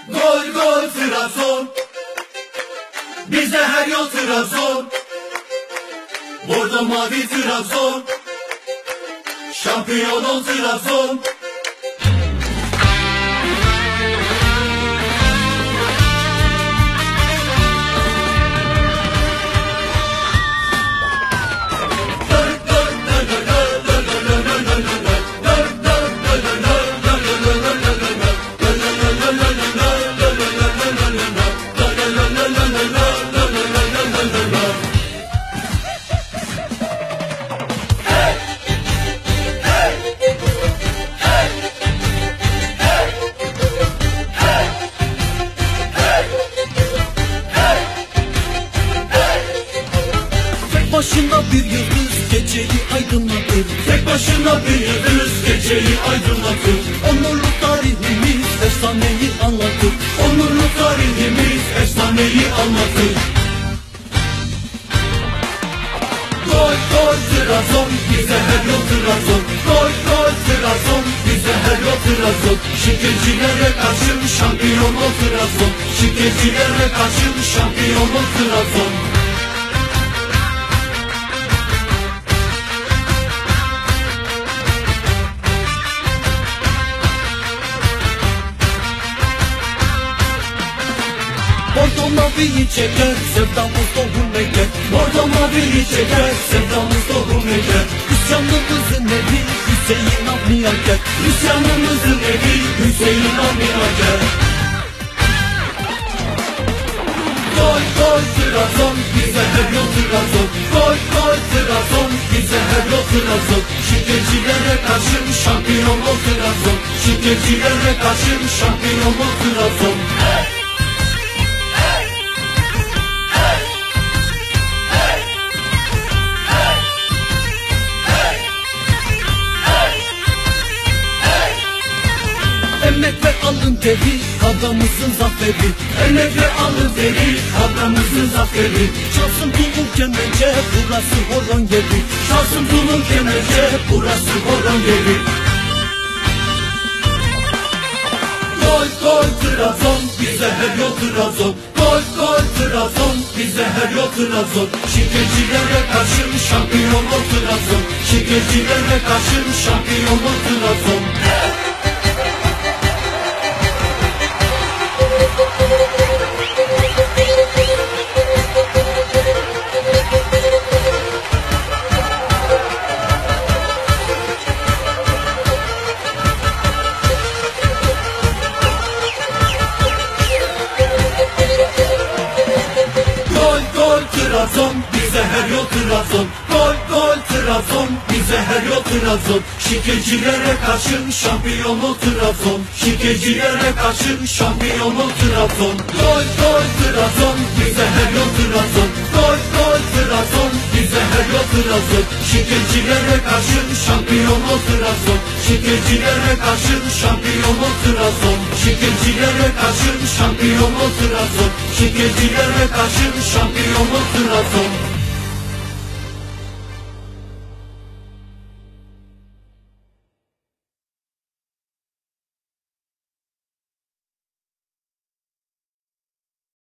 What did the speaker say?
Gol gol Trabzon, bizde her yol Trabzon. Bordo mavi Trabzon, şampiyon ol Trabzon. Başına bir yıldız geceyi aydınlatır. Tek başına bir yıldız geceyi aydınlatır. Onurlu tarihimiz efsaneyi anlatır. Onurlu tarihimiz efsaneyi anlatır. Gol gol Trabzon, bize her yol Trabzon. Gol gol Trabzon, bize her yol Trabzon. Şikecilere karşı şampiyon ol Trabzon. Şikecilere karşı şampiyon ol Trabzon. Bordo maviyi çeker, sevdamız tohum eker. Bordo maviyi çeker, sevdamız tohum eker. İsyanımızın evi Hüseyin Avni Aker. İsyanımızın evi Hüseyin Avni Aker. Gol gol Trabzon, bize her yol Trabzon. Gol gol Trabzon, bize her yol Trabzon. Şikecilere karşı şampiyon ol Trabzon. Şikecilere karşı şampiyon ol Trabzon. Emek ve alın teri, kadramızın zaferi. Emek ve alın teri, kadramızın zaferi. Çalsın tulum kemençe, burası horon yeri. Çalsın tulum kemençe, burası horon yeri. Gol gol Trabzon, bize her yol Trabzon. Gol gol Trabzon, bize her yol Trabzon. Şikecilere karşı şampiyon ol Trabzon. Şikecilere karşı şampiyon ol Trabzon. Trabzon, bize her yol Trabzon. Gol gol Trabzon, bize her yol Trabzon. Şikecilere karşı şampiyon ol Trabzon. Şikecilere karşı şampiyon ol Trabzon. Gol gol Trabzon, bize her yol Trabzon. Gol gol Trabzon, bize her yol Trabzon. Şikecilere karşı şampiyon ol Trabzon. Şikecilere karşı şampiyon ol Trabzon. Şikecilere karşı şampiyon ol Trabzon. Şikecilere karşı şampiyon ol Trabzon.